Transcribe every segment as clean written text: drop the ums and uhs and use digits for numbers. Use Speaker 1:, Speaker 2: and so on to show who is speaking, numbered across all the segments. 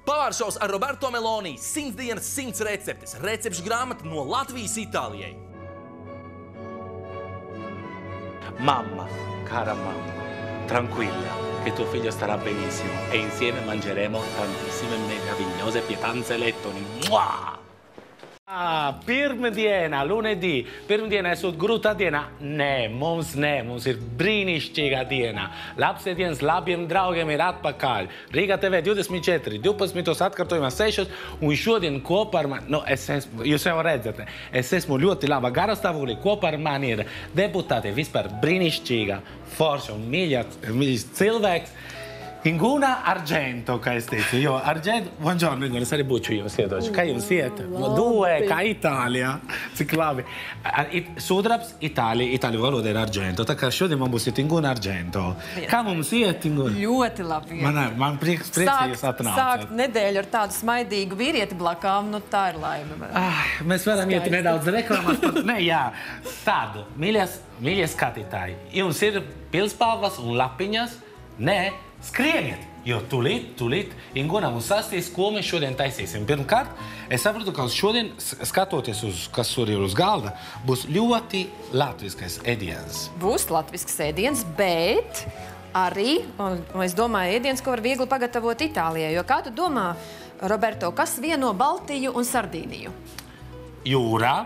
Speaker 1: Pavāršaus ar Roberto Meloni, 100 dienas, 100 receptes, recepšu grāmata no Latvijas Itālijai.
Speaker 2: Mamma, cara mamma, tranquilla, che tuo figlio starà benissimo e insieme mangeremo tantissime meravigliose pietanze lettoni. Mua! Pirmdiena, lunedī. Pirmdiena esot grūta diena. Nē, mums ir brīnišķīga diena. Labsēdienas labiem draugiem ir atpakaļ. Rīga TV 24, 12. atkārtojumā 6. Un šodien kopā ar mani, jūs jau redzat, es esmu ļoti laba garastāvoklī. Kopā ar mani ir deputāte vispār brīnišķīga, forša un mīļš cilvēks. Inguna Argento, kā es teicu, jo Argento, buongiorno, Inguna, es arī būšu jums iedošu. Kā jums iet? Duē, kā Itālijā. Cik labi. Sudrabs, Itāļu valoda ir Argento, tā kā šodien man būs Inguna Argento. Kā mums iet, Inguna?
Speaker 3: Ļoti labi.
Speaker 2: Man prieks, jūs atnācat.
Speaker 3: Sākt nedēļu ar tādu smaidīgu vīrieti blakām, nu tā ir laime.
Speaker 2: Mēs varam iet nedaudz reklāmās par... Nē, jā, tādu. Mīļie skatītāji, jums ir pilspāvas un lapiņas? Nē. Skrieniet, jo tūlīt Inguna mums sastīs, ko mēs šodien taisīsim. Pirmkārt, es saprotu, ka šodien, skatoties uz, kas tur ir uz galda, būs ļoti latviskais ēdiens.
Speaker 3: Būs latvisks ēdiens, bet arī, un es domāju, ēdiens, ko var viegli pagatavot Itālijai. Jo kā tu domā, Roberto, kas vieno Baltiju un Sardīniju?
Speaker 2: Jūrā.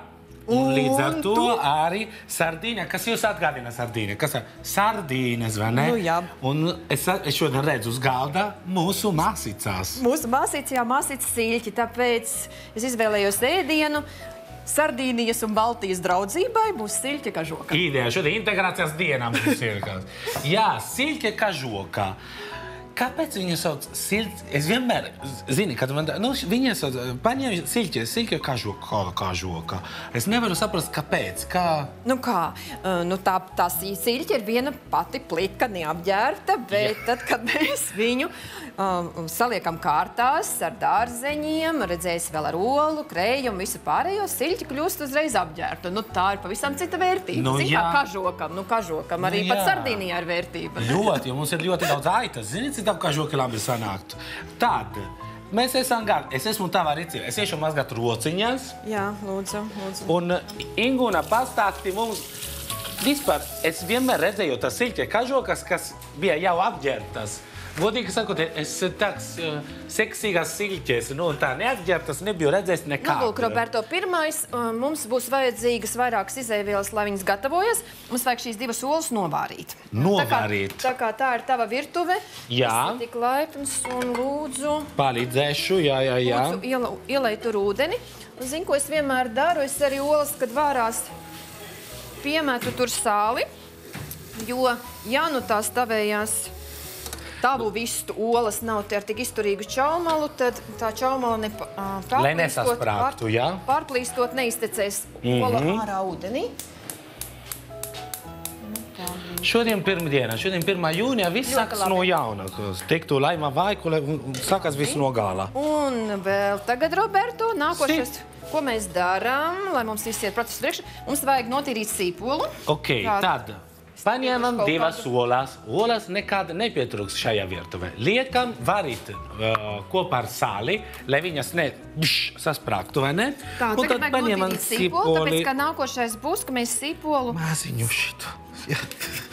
Speaker 2: Un līdz ar to arī Sardīņa. Kas jūs atgādina Sardīņa? Kas ir Sardīnes, vai ne?
Speaker 3: Nu, jā.
Speaker 2: Un es šodien redzu uz galda mūsu māsīcās.
Speaker 3: Mūsu māsīca, jā, māsīca siļķi, tāpēc es izvēlējos ēdienu Sardīnijas un Baltijas draudzībai būs siļķa kažoka.
Speaker 2: Ideja, šodien integrācijas dienā mums ir. Jā, siļķa kažoka. Kāpēc viņu sauc siļķi? Es vienmēr, zini, kad man... Viņa sauc, paņēma siļķi kažoka. Es nevaru saprast, kāpēc, kā...
Speaker 3: Nu kā, tā siļķi ir viena pati plika, neapģērta, bet tad, kad mēs viņu saliekam kārtās ar dārzeņiem, redzēs vēl ar olu, krejumu, visu pārējo, siļķi kļūst uzreiz apģērta. Nu tā ir pavisam cita vērtība. Zini, kā kažokam, arī pat Sardīnijā ir vērtība.
Speaker 2: Ļoti, jo mums ir ļoti daudz aitas. Zini, cik kažoki labi sanāktu. Tad, mēs esam gari. Es esmu tavā rīcībā. Es iešu mazgāt rociņas.
Speaker 3: Jā, lūdzu.
Speaker 2: Un Inguna pastāsti mums, vispār, es vienmēr redzēju tas siļķe kažokas, kas bija jau apģērtas. Godīgi sakot, es tāds seksīgās siļķes, tā neapģērtas nebiju redzējis nekādu.
Speaker 3: Nu, lūk, Roberto, pirmais, mums būs vajadzīgas vairākas izēvielas, lai viņas gatavojas. Mums vajag šīs divas olas novārīt.
Speaker 2: Novārīt.
Speaker 3: Tā kā tā ir tava virtuve.
Speaker 2: Jā.
Speaker 3: Es tik laipns un lūdzu...
Speaker 2: Palīdzēšu, jā.
Speaker 3: Lūdzu, ielej tur ūdeni. Un zini, ko es vienmēr daru? Es arī olas, kad vārās, piemetu tur sāli, jo, ja nu tās tavējās tavu vistu olas nav ar tik izturīgu čaumalu, tad tā čaumala
Speaker 2: lai nesasprāktu, jā?
Speaker 3: Pārplīstot neiztecēs ola ārā ūdenī.
Speaker 2: Šodien pirmdiena, šodien 1. jūnijā, viss sākas no jauna. Tiktu laimā vaiku, sākas viss no gala.
Speaker 3: Un vēl tagad, Roberto, nākošais, ko mēs darām, lai mums viss iet procesu priekšu, mums vajag notīrīt sīpolu.
Speaker 2: Ok, tad paņēmam divas olas. Olas nekad nepietrūks šajā virtuvē. Liekam varīt kopā ar sāli, lai viņas sasprāktu, vai ne?
Speaker 3: Tā, tagad vajag notīrīt sīpolu, tāpēc, ka nākošais būs, ka mēs sīpolu...
Speaker 2: Māziņu šitu.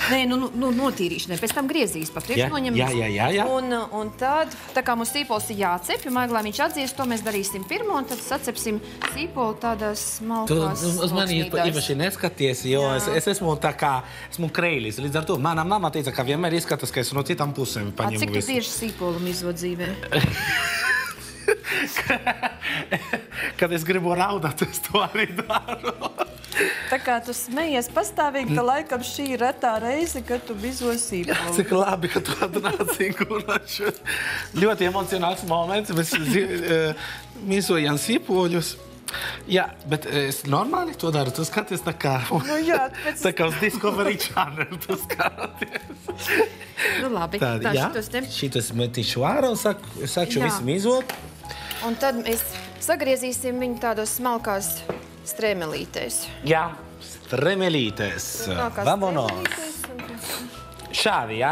Speaker 3: Nē, notīrīšanai, pēc tam griezīs pa priekš noņemies.
Speaker 2: Jā.
Speaker 3: Un tad, tā kā mums sīpols ir jācep, jo lai viņš atdzies, to mēs darīsim pirmo, un tad sacepsim sīpolu tādās smalkās
Speaker 2: sloksnīdās. Tu uz mani īpaši neskaties, jo es esmu tā kā, esmu kreilis. Līdz ar to mana mamma teica, ka vienmēr izskatās, ka es no citām pusēm paņemu
Speaker 3: visu. Cik tu bieži sīpolu mizot dzīvē?
Speaker 2: Kad es gribu raudāt, es to arī daru.
Speaker 3: Tā kā tu smejies pastāvīgi, tad laikam šī ir retā reize, kad tu bizo sīpolu.
Speaker 2: Cik labi, ka tu atnāci, Inguna. Ļoti emocionāls moments. Mēs mizojam sīpoļus. Jā, bet es normāli to daru. Tu skaties tā kā...
Speaker 3: Nu jā, pēc...
Speaker 2: Tā kā uz Discovery Channel tu skaties.
Speaker 3: Nu labi.
Speaker 2: Tā, jā, šitos metīšu ārā un sākšu visu mizot.
Speaker 3: Un tad mēs sagriezīsim viņu tādos smalkās strēmelītēs.
Speaker 2: Jā, strēmelītēs. Vamonos. Šādi, jā?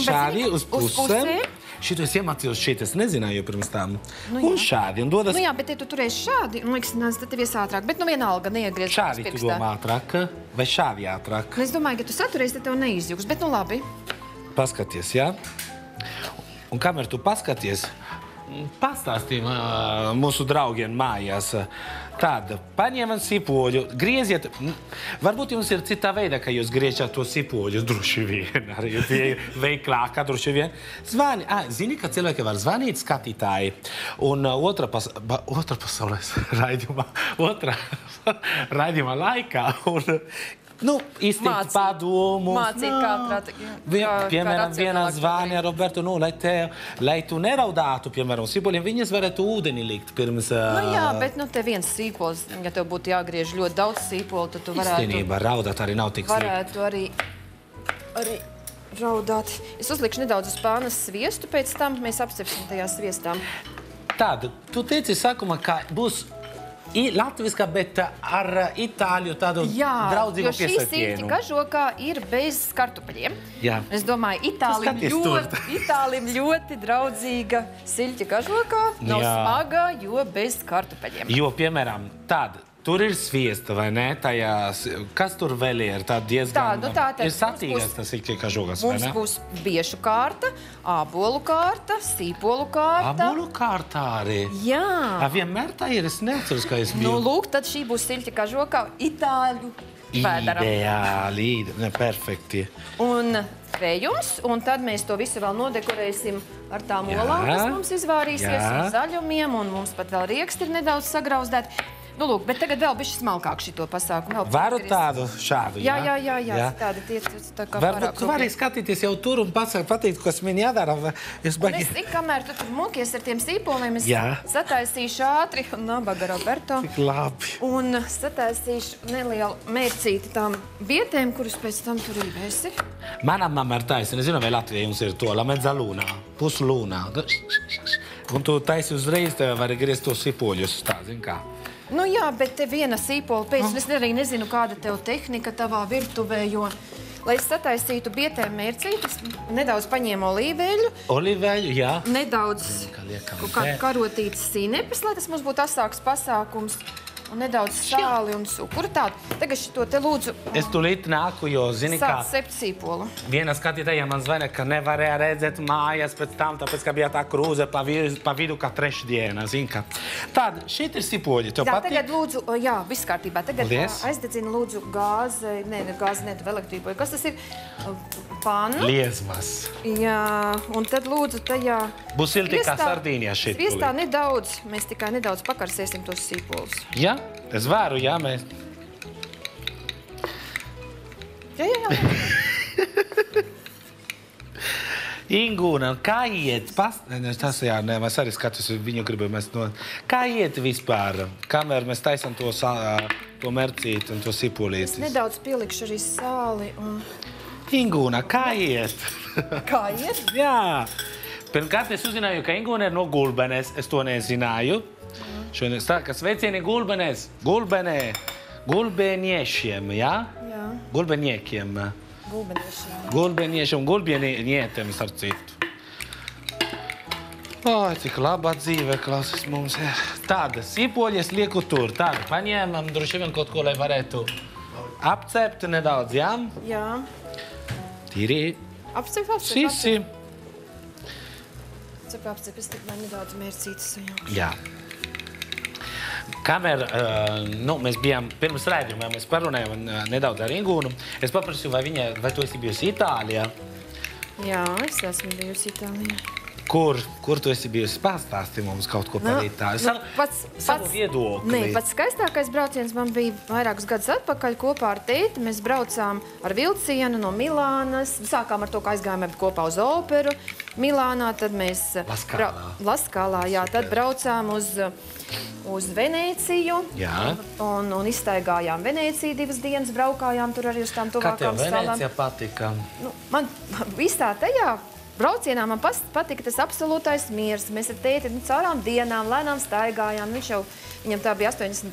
Speaker 2: Šādi uz pusēm. Šito es iemācījos šeit, es nezināju pirms tam. Un šādi, un dodas...
Speaker 3: Nu jā, bet ja tu turēsi šādi, un liekas, tad tev ies ātrāk. Bet nu vienalga neiegriež
Speaker 2: šādi tu domā ātrāk, vai šādi ātrāk?
Speaker 3: Es domāju, ka tu saturēsi, tad tev neizjūgs, bet nu labi.
Speaker 2: Paskaties, jā? Un kamēr tu paskaties, pastāstīm mūsu draugiem mājās. Tāda, paņēmat sipoļu, grieziet. Varbūt jums ir citā veidā, ka jūs griežat to sipoļu, droši vien. Arī tie ir veiklākā, droši vien. Zvani, zini, ka cilvēki var zvanīt skatītāji. Un otrā pasaules raidījumā laikā. Un, nu, izteikt padomus.
Speaker 3: Mācīt
Speaker 2: Piemēram, vienā zvānā, Roberto, nu, lai tu neraudātu, piemēram, sipoliem, viņas varētu ūdeni likt pirms...
Speaker 3: Nu jā, bet nu te viens sīpols, ja tev būtu jāgriež ļoti daudz sīpolu, tad tu varētu...
Speaker 2: Īstenībā raudāt arī nav tik slikti.
Speaker 3: Varētu arī raudāt. Es uzlikšu nedaudz uz pānas sviestu, pēc tam mēs apcepsim tajā sviestā.
Speaker 2: Tāda, tu teici sākumā, ka būs latviskā, bet ar itāļu tādu draudzīgu piesatienu.
Speaker 3: Jo šī siļķa kažokā ir bez kartupeļiem.
Speaker 2: Jā.
Speaker 3: Es domāju, Itālim ļoti draudzīga siļķa kažokā, nav smaga, jo bez kartupeļiem.
Speaker 2: Jo, piemēram, tāda, tur ir sviesta, vai ne? Kas tur vēl ir? Tā diezgan... Ir satīgas tas siļķa kažokas, vai ne?
Speaker 3: Mums būs biešu kārta, ābolu kārta, sīpolu kārta.
Speaker 2: Ābolu kārta arī?
Speaker 3: Jā.
Speaker 2: Vienmēr tā ir, es neatceros, ka es biju.
Speaker 3: Nu, lūk, tad šī būs siļķa kažokā itāļu vēdera.
Speaker 2: Ideāli, perfekti.
Speaker 3: Un vējums, un tad mēs to visu vēl nodekorēsim ar tām olām, kas mums izvārīsies, un zaļumiem, un mums pat vēl rieksti ir nedaudz sagrauzdēti. Nu, lūk, bet tagad vēl bišķi smalkāk šito pasākumu.
Speaker 2: Varu tādu šādu, jā?
Speaker 3: Jā, tādi tie tā kā
Speaker 2: varbūt tu vari skatīties jau tur un pateikt, kas man jādara.
Speaker 3: Un es kamēr tu tur mokies ar tiem sīpoliem, es sataisīšu ātri, un nabaga Roberto.
Speaker 2: Tik labi.
Speaker 3: Un sataisīšu nelielu mērcīti tām bietēm, kurus pēc tam tur īvēsi.
Speaker 2: Mana mamma ir taisa, nezinu, vai Latvijā jums ir to, la mezzaluna, pusluna. Un tu taisi uzreiz, tev vari griezt to sipoļus, tā, zin kā.
Speaker 3: Nu jā, bet te viena sīpola pēc, un es arī nezinu, kāda tev tehnika tavā virtuvē, jo, lai es sataisītu bietēm mērcītes, nedaudz paņēmu olīveļu.
Speaker 2: Olīveļu, jā.
Speaker 3: Nedaudz karotītas sinepes, lai tas mums būtu asāks pasākums. Un nedaudz sāli un cukuru tādu. Tagad šito te lūdzu...
Speaker 2: Es tūlīt nāku, jo zini kā...
Speaker 3: Sāc sept sīpolu.
Speaker 2: Viena skatītāja man zvana, ka nevarēja redzēt mājas pēc tam, tāpēc, ka bija tā krūze pa vidu kā trešdiena, zini kā. Tāda, šeit ir sīpoļi, tev patīk?
Speaker 3: Tagad lūdzu, jā, viss kārtībā. Tagad aizdedzina lūdzu gāzi, gāzi ne, elektrību. Kas tas ir? Pannu.
Speaker 2: Liezmas.
Speaker 3: Jā, un tad lūdzu tajā... Būs
Speaker 2: silti kā sardīnijā šeit.
Speaker 3: Sviestā nedaudz, mēs tikai nedaudz pakarsēsim tos sīpolus.
Speaker 2: Jā? Es varu, jā, mēs...
Speaker 3: Jā.
Speaker 2: Ingūna, kā iet? Tas jā, nē, mēs arī skatos, viņu gribam mēs no... Kā iet vispār? Kamēr mēs taisam to mercīt un to sipulītis?
Speaker 3: Es nedaudz pielikšu arī sāli un...
Speaker 2: Ingūna, kā iet?
Speaker 3: Kā iet?
Speaker 2: Jā. Pirmkārt, es uzzināju, ka Ingūna ir no Gulbenes. Es to nezināju. Šodien stāka sveicieni Gulbenēs. Gulbeniešiem, jā? Jā. Gulbeniekiem. Gulbeniešiem, gulbenietiem, starp citu. Oi, cik labā dzīve, klausies, mums ir. Tāda, sīpoļies lieku tur. Tāda, paņēmam droši vien kaut ko, lai varētu apcept nedaudz, jā?
Speaker 3: Jā.
Speaker 2: Tīri.
Speaker 3: Apcep.
Speaker 2: Sisi.
Speaker 3: Apcep, es tik man nedaudz mērcītas sajaušu.
Speaker 2: Jā. Kamēr mēs bijām pirms raidījumā, mēs parunājām nedaudz ar Ingūnu. Es paprasīju, vai tu esi bijusi Itālijā?
Speaker 3: Jā, es esmu bijusi Itālijā.
Speaker 2: Kur tu esi bijusi? Pastāsti mums kaut ko par Itāliju. Savu viedokli.
Speaker 3: Nē, pats skaistākais brauciens man bija vairākus gadus atpakaļ kopā ar tēti. Mēs braucām ar vilcienu no Milānas. Sākām ar to, ka aizgājām kopā uz operu Milānā. Tad mēs... Laskālā, jā. Tad braucām uz Venēciju.
Speaker 2: Jā.
Speaker 3: Un izstaigājām Venēciju 2 dienas. Braukājām tur arī uz tām tuvākām salām.
Speaker 2: Kā tev Venēcija patika?
Speaker 3: Man visā tajā braucienā man patika tas absolūtais miers. Mēs ar tēti caurām dienām, lēnām staigājām. Viņam tā bija 80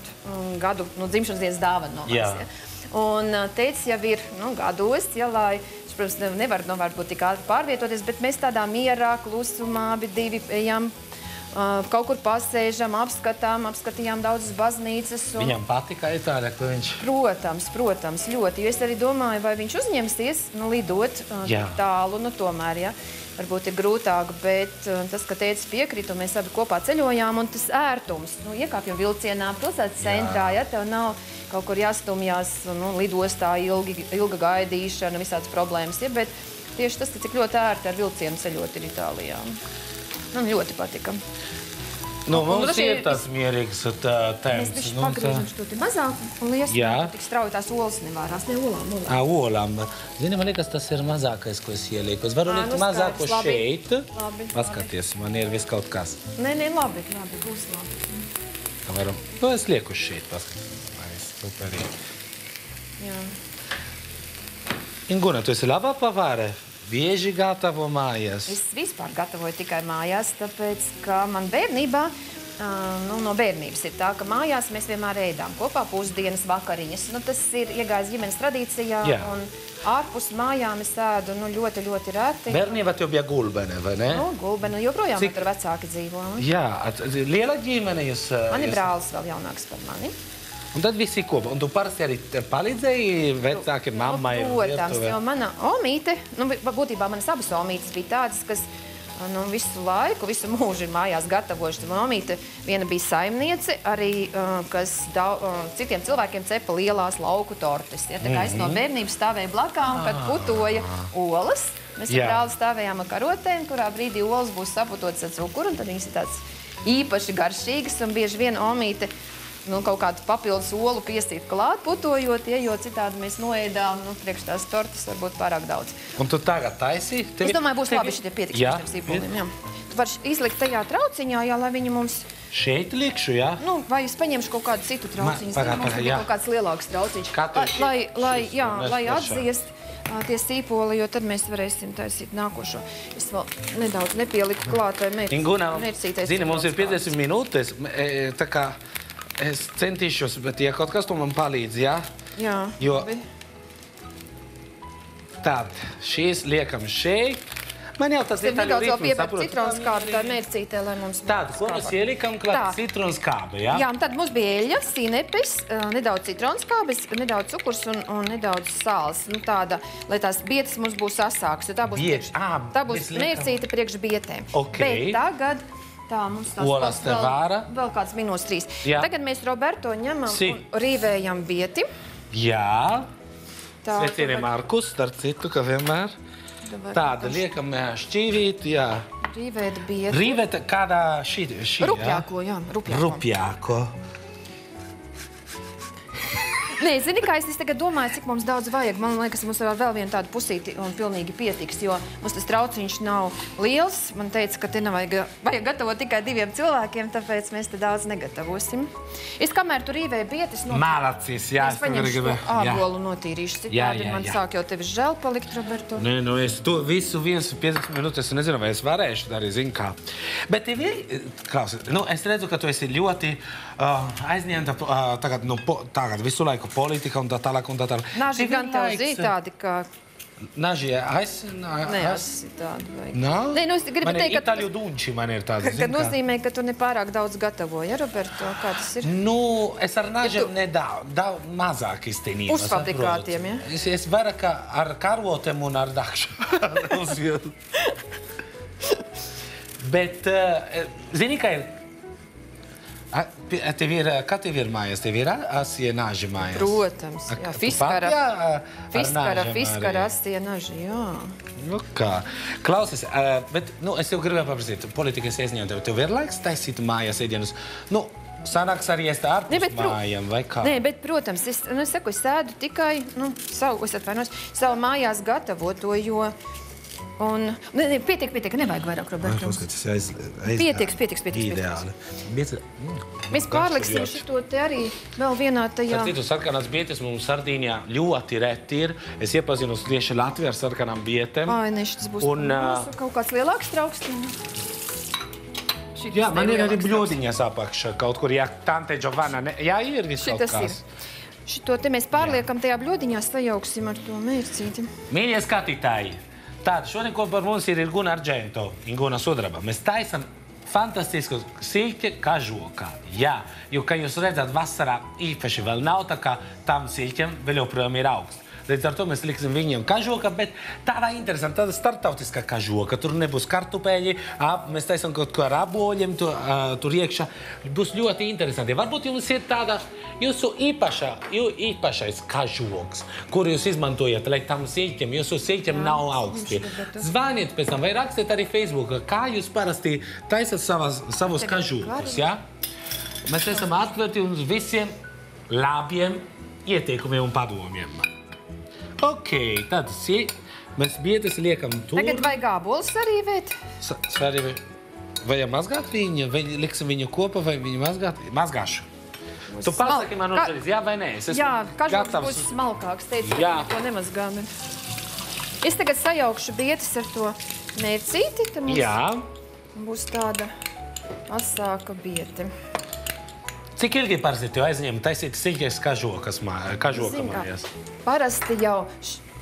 Speaker 3: gadu dzimšanas dienas dāvana no manis. Un tētis jau ir gados, lai viņš protams, nevar būt tik ātri pārvietoties, bet mēs tādā mierā, klusumā, abi divi ejam, kaut kur pasēžam, apskatījām daudzas baznīcas.
Speaker 2: Viņam patika Itālija, ka viņš...
Speaker 3: Protams, ļoti. Jo es arī domāju, vai viņš uzņemsies lidot tālu, tomēr, ja. Varbūt ir grūtāk, bet tas, ka tētis piekrīt, un mēs abi kopā ceļojām, un tas ērtums, iekāpjam vilcienā, pilsētas centrā, ja tev nav kaut kur jāstumjās, lidostā ilga gaidīšana, visādas problēmas, ja, bet tieši tas, ka cik ļoti ērti ar vilcienu ceļot ir Itālijā. Man ļoti patika.
Speaker 2: Mums ir tāds mierīgs temps.
Speaker 3: Mēs bišķi pagriežam šo te mazāk un liesam, tik strauji tās olas nevārās. Ne,
Speaker 2: olām. Zini, man liekas, tas ir mazākais, ko es ielieku. Es varu liekt mazāko šeit. Paskaties, man ir viss kaut kas.
Speaker 3: Nē, labi, būs labi.
Speaker 2: Es lieku šeit, paskaties. Superīgi.
Speaker 3: Jā.
Speaker 2: Inguna, tu esi labā pavāre? Bieži gatavo mājās?
Speaker 3: Es vispār gatavoju tikai mājās, tāpēc, ka man bērnībā, no bērnības ir tā, ka mājās mēs vienmēr ēdām kopā pusdienas, vakariņas. Tas ir iegājis ģimenes tradīcijā, un ārpus mājām es ēdu ļoti, ļoti reti.
Speaker 2: Bērnībā tev bija gulbene, vai ne?
Speaker 3: Gulbene, joprojām tur vecāki dzīvo.
Speaker 2: Jā, liela ģimene jūs...
Speaker 3: Man ir brālis vēl jaunāks par mani.
Speaker 2: Un tad visi kopā. Un tu parasti arī palīdzēji vecāki mammai?
Speaker 3: Protams, jo mana omīte, būtībā manas abas omītes bija tādas, kas visu laiku, visu mūžu ir mājās gatavojušas. Mana omīte viena bija saimniece, arī kas citiem cilvēkiem cepa lielās lauku tortes. Ja, tā kā es no bērnības stāvēju blakām, kad putoja olas. Mēs ar brāli stāvējām ar karotēm, kurā brīdī olas būs saputotas ar cukuru, un tad viņas ir tāds īpaši garšīgas, un bieži vien omīte kaut kādu papildus olu piestīt klāt, putojot, jo citādi mēs noēdām, priekš tās tortas varbūt pārāk daudz.
Speaker 2: Un tu tagad taisi?
Speaker 3: Es domāju, būs labi šitie pietiks par tiem sīpoliem, jā. Tu vari izlikt tajā trauciņā, lai viņi mums...
Speaker 2: Šeit likšu, jā?
Speaker 3: Vai es paņemšu kaut kādu citu trauciņu. Mums ir kaut kāds lielāks trauciņš. Lai atdziest tie sīpoli, jo tad mēs varēsim taisīt nākošo. Es vēl nedaudz nepieliku klāt, vai mērcītais.
Speaker 2: Inguna, zini, mums ir 50 minūtes, tā kā es centīšos, bet ja kaut kas tu man palīdz, jā?
Speaker 3: Jā.
Speaker 2: Jo tad šīs liekam šeit. Man jau tas itāļu ritms, saprot?
Speaker 3: Citrons kāba, tā mērcītē, lai mums...
Speaker 2: Tāda, ko mēs ielikam klāt? Citrons kāba, jā?
Speaker 3: Jā, un tad mums bija eļļa, sinepes, nedaudz citrons kābes, nedaudz cukurs un nedaudz sāls. Tāda, lai tās bietas mums būs asāks, jo tā būs mērcīte priekš bietēm. Bet tagad... Tā, mums
Speaker 2: olas te vāra.
Speaker 3: Vēl kāds minūtes 3. Tagad mēs Roberto ņemam un rīvējam bieti.
Speaker 2: Jā. Svecieniem Markus, starp citu, ka vienmēr. Tāda liekam šķīvīt, jā.
Speaker 3: Rīvēta bieti.
Speaker 2: Rīvēta kādā šī, jā?
Speaker 3: Rupjāko, jā.
Speaker 2: Rupjāko.
Speaker 3: Nē, zini, kā es tagad domāju, cik mums daudz vajag. Man liekas, mums vēl viena tāda pusīti un pilnīgi pietiks, jo mums tas trauciņš nav liels. Man teica, ka te vajag gatavot tikai 2 cilvēkiem, tāpēc mēs te daudz negatavosim. Es kamēr tu rīvēju bietis...
Speaker 2: Malacis, jā.
Speaker 3: Es paņemšu ābolu notīrīšu. Citādi man sāk jau tevis žēl palikt, Roberto.
Speaker 2: Nē, es to visu 15 minūtes, es nezinu, vai es varēšu darīt, zinu kā. Bet tev ir, Klaus, es redzu, ka tu esi ļoti aizņemta tagad visu laiku politika un tā tālāk un tā tālāk.
Speaker 3: Naži gan tev zīt tādi, ka...
Speaker 2: Naži
Speaker 3: neesi tādi vajag.
Speaker 2: Nav?
Speaker 3: Nē, es gribu teikt, ka...
Speaker 2: Itāļu dunči man ir tādi, zin kā.
Speaker 3: Kad nozīmē, ka tu nepārāk daudz gatavoji, ja, Roberto? Kā tas ir?
Speaker 2: Es ar nažiem nedaudz mazāk iztenībā.
Speaker 3: Uzfabrikātiem, ja?
Speaker 2: Es vairāk ar karotēm un ar dakšu. Bet, zini, kā ir... Kā tev ir mājas? Tev ir asie naži mājas?
Speaker 3: Protams, jā. Fiskara asie naži, jā.
Speaker 2: Nu kā. Klausies, bet es jau gribēju paprasīt, politikas iesņēmu tev ir laiks taisīt mājas ēdienus? Sanāks arī ēst ārpus mājām, vai kā?
Speaker 3: Nē, bet, protams, es saku, es ēdu tikai, savu mājās gatavoto, jo... Pietiek, nevajag vairāk, Roberto. Pietiks.
Speaker 2: Ideāli.
Speaker 3: Mēs pārliksim šito te arī vēl vienā tajā...
Speaker 2: Starp citu, sarkanās bietes mums Sardīnijā ļoti reti ir. Es iepazinu tieši Latviju ar sarkanām bietēm.
Speaker 3: Nešķi, tas būs kaut kāds lielāks traukstīns.
Speaker 2: Jā, man ir arī bļodiņas apakšā kaut kur, ja tante Giovanna... Jā, ir viss kaut kāds.
Speaker 3: Šito te mēs pārliekam tajā bļodiņā, sajauksim ar to mērcīti.
Speaker 2: Mīļie skatītāji, tātad šodien kopā ar mums ir Guna Argento, Inguna Sudraba. Mēs taisam fantastisku siļķi kažokā. Jā, jo, kā jūs redzat, vasarā īpaši vēl nav, tā kā tam siļķiem vēl joprojām ir augsts. Līdz ar to mēs liksim viņiem kažoka, bet tādā interesanti, tāda startautiskā kažoka. Tur nebūs kartupeļi, mēs taisam kaut ko ar aboļiem tur iekšā. Būs ļoti interesanti. Varbūt jums ir tāda jūsu īpašais kažoks, kuru jūs izmantojat, lai tam siļķiem, jūsu siļķiem nav augsti. Zvaniet pēc tam vai rakstiet arī Facebookā, kā jūs parasti taisat savus kažokus, jā? Mēs esam atverti uz visiem labiem ieteikumiem un padomiem. Ok, tad mēs biedes liekam tur.
Speaker 3: Tagad vajag ābolus sarīvēt.
Speaker 2: Sarīvēt. Vajag mazgāt viņu, vai liksim viņu kopā, vai viņu mazgāt? Mazgāšu. Tu pasaki man uzreiz, jā vai nē?
Speaker 3: Jā, kažoks būs smalkāks, teicu, ko nemazgām. Es tagad sajaukšu biedes ar to mērcīti.
Speaker 2: Jā.
Speaker 3: Būs tāda asāka biete.
Speaker 2: Cik ilgi parasti tev aizņem taisīt siļķes kažoka mājās?
Speaker 3: Parasti jau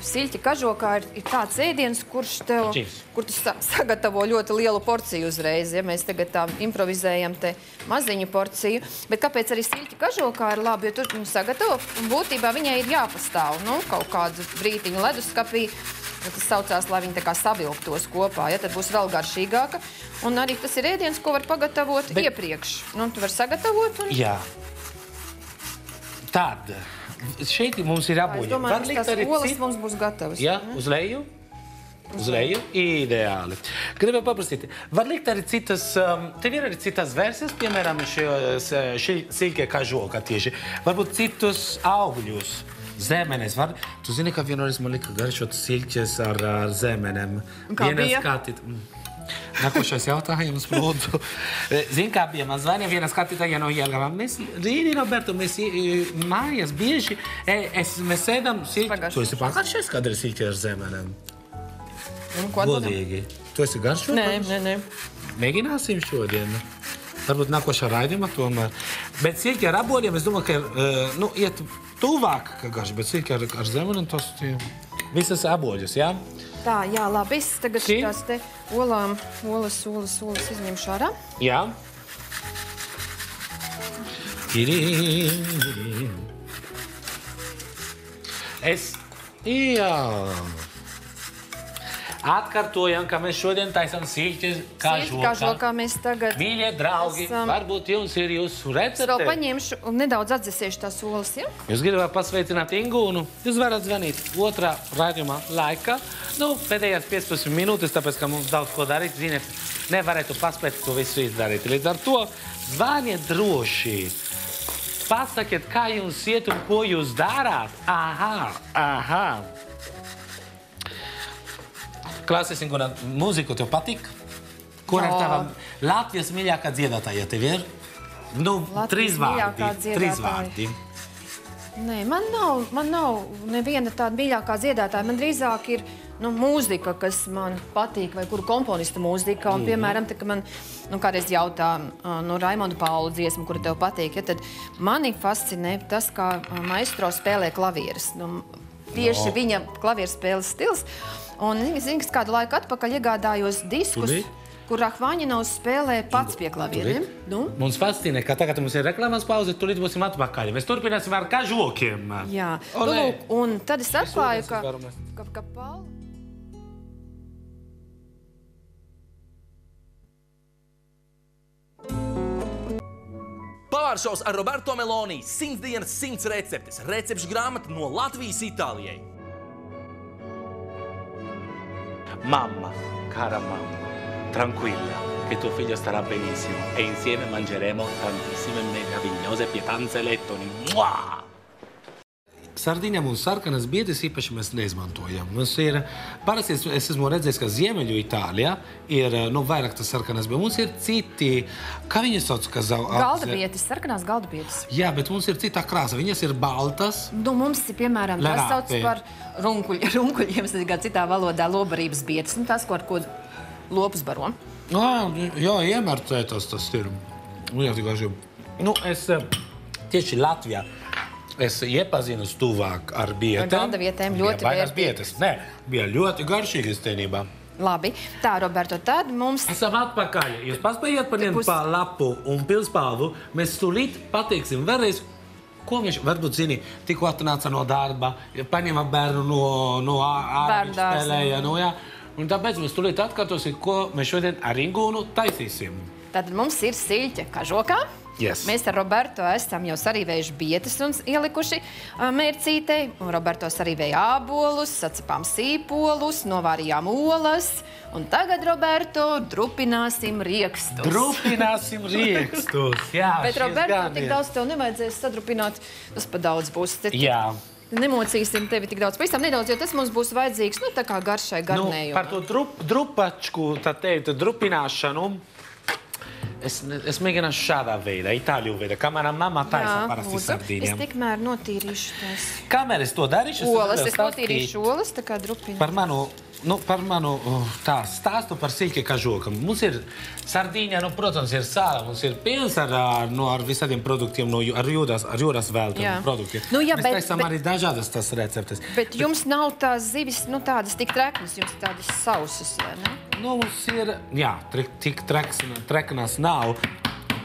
Speaker 3: siļķi kažokā ir tāds ēdiens, kur tu sagatavo ļoti lielu porciju uzreiz. Ja mēs tagad tā improvizējam te maziņu porciju. Bet kāpēc arī siļķi kažokā ir labi? Jo tur sagatavo, un būtībā viņai ir jāpastāv kaut kādu brītiņu leduskapī. Tas saucās, lai viņi tā kā savilktos kopā, ja tad būs vēl garšīgāka. Un arī tas ir ēdiens, ko var pagatavot iepriekš. Tu vari sagatavot un...
Speaker 2: Jā. Tad, šeit mums ir aboļi.
Speaker 3: Es domāju, ka tās olas mums būs gatavas.
Speaker 2: Jā, uz leju? Uz leju? Ideāli. Gribu paprasīt, var likt arī citas, tev ir arī citas versijas, piemēram, siļķe kažoka tieši. Varbūt citus augļus. Zemenes var. Tu zini, ka vienreiz man lika garšot siļķes ar zemenēm.
Speaker 3: Kā bija?
Speaker 2: Nākošais jautājums, lūdzu. Zini, kā bija? Man zvanīja viena skatītāja no Jelgavā. Mēs rīdi, Roberto, mēs mājas bieži, mēs sēdam siļķi. Tu esi pagaršais kādreiz siļķi ar zemenēm? Godīgi. Tu esi garšot?
Speaker 3: Nē.
Speaker 2: Mēģināsim šodien. Varbūt nākošā raidījumā tomēr. Bet siļķi ar aboļiem, es domāju, ka iet tuvāk, ka garši, bet siļķi ar zemenēm tos visas aboļus, jā?
Speaker 3: Tā, jā, labi. Es tagad tās te olas izņemšu ārā.
Speaker 2: Jā. Jā. Atkārtojam, ka mēs šodien taisam siļķes kažokā.
Speaker 3: Siļķi kažokā mēs tagad...
Speaker 2: Mīļie draugi, varbūt jums ir jūsu recepte.
Speaker 3: Es vēl paņemšu un nedaudz atdzesēšu tās olas, ja?
Speaker 2: Jūs gribat pasveicināt Ingūnu, jūs varat zvanīt otrā raidījumā laikā. Pēdējās 15 minūtes, tāpēc, ka mums daudz ko darīt, ziniet, nevarētu paspēt to visu izdarīt. Līdz ar to zvaniet droši. Pasakiet, kā jums iet un ko jūs darāt. Aha. Klausies, Ingūna, mūziku tev patīk? Kur ir tava Latvijas mīļākā dziedātāja tev ir? Trīs vārdi.
Speaker 3: Nē, man nav neviena tāda mīļākā dziedātāja. Man drīzāk ir mūzika, kas man patīk, vai kuru komponista mūzika. Un, piemēram, tā, ka man kādreiz jautā Raimonda Paulu dziesmu, kura tev patīk, tad mani fascinē tas, kā maestro spēlē klavieres. Tieši viņa klavieres spēles stils. Un, zini, kādu laiku atpakaļ iegādājos diskus, kur Rahmaņinovs spēlē pats pie klavieriem.
Speaker 2: Mums fascinē, ka tagad mums ir reklāmas pauze, tulīt būsim atpakaļ. Mēs turpināsim ar kažokiem.
Speaker 3: Jā, un tad es atklāju, ka Paula...
Speaker 1: Pāršaus ar Roberto Meloni 100 dienas 100 receptes. Recepšu grāmata no Latvijas Itālijai.
Speaker 2: Mamma, cara mamma, tranquilla, che tuo figlio starà benissimo e insieme mangeremo tantissime meravigliose pietanze lettoni. Mua! Sardīņā mums sarkanas biedes īpaši mēs neizmantojam. Mums ir, parasti es esmu redzējis, ka Ziemeļu Itālijā ir, vairāk tas sarkanas, bet mums ir citi, kā viņi sauc, ka
Speaker 3: Galdabietes, sarkanās galdabietes.
Speaker 2: Jā, bet mums ir citā krāsa. Viņas ir baltas.
Speaker 3: Mums ir, piemēram, tās sauc par runkuļiem, citā valodā lobarības bietes. Tas, ko ar ko lopus baro.
Speaker 2: Jā, iemērcētas tas ir. Es tieši Latvijā es iepazinu tuvāk ar bietēm.
Speaker 3: Ar galda vietēm ļoti
Speaker 2: Baigās
Speaker 3: vērtīgas.
Speaker 2: bietes. Nē, bija ļoti garšīgi īstenībā.
Speaker 3: Labi. Tā, Roberto, tad mums...
Speaker 2: Esam atpakaļ. Jūs paspējat paņemt pa lapu un pilspalvu. Mēs stulīt pateiksim vēlreiz, ko viņš, varbūt zini, tikko atnāca no darba, paņēma bērnu no ārā, viņš spēlēja, jā. Un tāpēc mēs stulīt atkārtosim, ko mēs šodien ar Ingūnu taisīsim.
Speaker 3: Tad mums ir siļķe kažokā.
Speaker 2: Yes.
Speaker 3: Mēs ar Roberto esam jau sarīvējuši bietes un ielikuši mērcītei. Un Roberto sarīvēja ābolus, sacepām sīpolus, novārījām olas. Un tagad, Roberto, drupināsim riekstus.
Speaker 2: Drupināsim riekstus, jā.
Speaker 3: Bet, Roberto, tik daudz tev nevajadzēs sadrupināt. Tas pa daudz būs.
Speaker 2: Jā.
Speaker 3: Nemocīsim tevi tik daudz. Pavisam nedaudz, jo tas mums būs vajadzīgs, nu, tā kā garšai garnējumam.
Speaker 2: Par to drupačku, tā teikt, drupināšanu. Es mēģināšu šādā veidā, itāļu veidā, kā manā mamā taisa parasti sardīņiem.
Speaker 3: Es tikmēr notīrīšu tās.
Speaker 2: Kamēr es to darīšu,
Speaker 3: olas, es notīrīšu olas, tā kā drupinu.
Speaker 2: Par manu tā stāstu par siļķi kažokam. Mums ir sardīņa, protams, ir sāla, mums ir piens ar visādiem produktiem, ar jūras veltiem produktiem. Mēs taisām arī dažādas tas receptes.
Speaker 3: Bet jums nav tās zivis, tādas tik treknas, jums tādas sausas, vai ne?
Speaker 2: Mums ir, jā, tik treknas nav.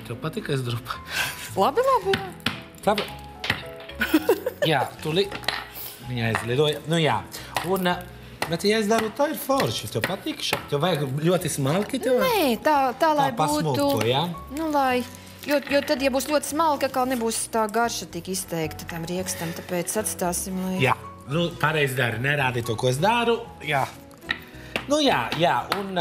Speaker 2: Tev patīk, es drupa?
Speaker 3: Labi, jā.
Speaker 2: Labi. Jā, viņa aizlidoja. Jā. Bet, ja es daru, tā ir forši. Tev patīk? Tev vajag ļoti smalki?
Speaker 3: Nē, tā lai būtu...
Speaker 2: Pasmulto, jā?
Speaker 3: Jo tad, ja būs ļoti smalki, atkal nebūs tā garša tik izteikta tam riekstam, tāpēc atstāsim, lai...
Speaker 2: Jā, pareizi dari, nerādi to, ko es daru. Jā. Jā, un...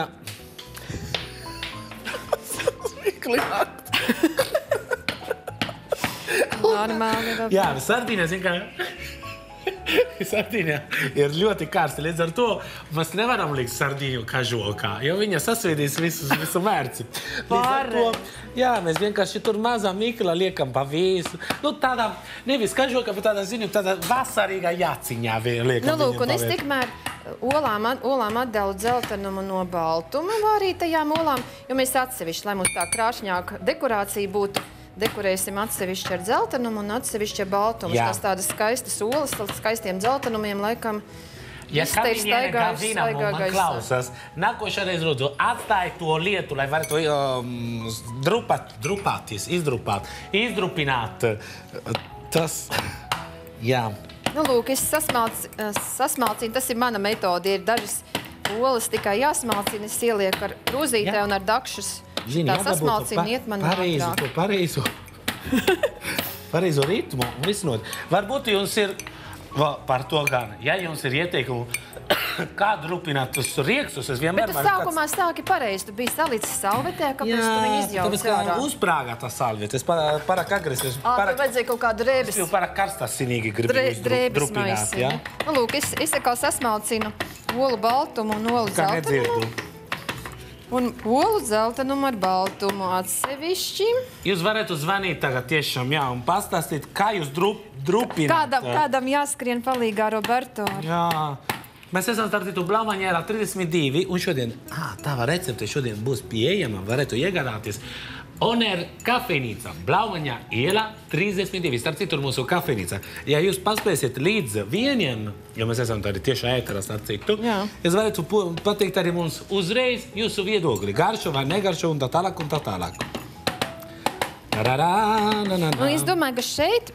Speaker 3: Normāli, Roberto.
Speaker 2: Jā, sardīņa, zin kā... Sardīņa ir ļoti karsta, līdz ar to mēs nevaram likt sardīņu kažokā, jo viņa sasviedīs visu mērci. Līdz ar to, jā, mēs vienkārši tur mazā mikla liekam pa visu. Tādā, nevis kažokā, bet tādā vasarīgā jāciņā liekam.
Speaker 3: Lūk, un es tikmēr olām atdalu dzeltenumu no baltuma vārītajām olām, jo mēs atsevišķi, lai mums tā krāšņāka dekorācija būtu, dekorēsim atsevišķi ar dzeltenumu un atsevišķi ar baltumu. Tas tādas skaistas olas, skaistiem dzeltenumiem, laikam,
Speaker 2: ja Kaviņēne Gavina man klausās, nākošais lūdzu, atstāj to lietu, lai varētu izdrupināt. Tas, jā.
Speaker 3: Lūk, es sasmalcinu, tas ir mana metode, ir dažas olas tikai jāsmalcina, es ielieku ar krūzītē un ar dakšas. Tā sasmalcina iet man ātrāk.
Speaker 2: Pareizo ritmu un visinot. Varbūt jums ir, par to gan, ja jums ir ieteikumu, kā drupināt tos riekstus, es vienmēr...
Speaker 3: Bet tu sākumā sāki pareizi, tu biji salicis salvetē, kāpēc tu viņu izjauc ārā?
Speaker 2: Tāpēc kā uzprāgā tā salvete, es pārāk agresīvi.
Speaker 3: Tev vajadzēja kaut kā drēbes.
Speaker 2: Es jau pārāk karstāsinīgi gribu drupināt, jā?
Speaker 3: Lūk, es atkal sasmalcinu olu baltumu un olu zeltenumu. Un olu zeltenumu ar baltumu atsevišķi.
Speaker 2: Jūs varētu zvanīt tagad tiešām, jā, un pastāstīt, kā jūs drupināt.
Speaker 3: Kādam jāskrien palīgā, Roberto.
Speaker 2: Jā. Mēs esam startītu Blaumaņērā 32, un šodien, tava recepte šodien būs pieejama, varētu iegādāties Oner kafejnīca, Blaumaņā iela 32, starp mūsu kafejnīca. Ja jūs paspēsiet līdz vieniem, jo mēs esam arī tieši ēterā starp citu, es varētu pateikt arī mums uzreiz jūsu viedokli, garšo vai negaršo un tā tālāk un tā tālāk.
Speaker 3: Es domāju, ka šeit,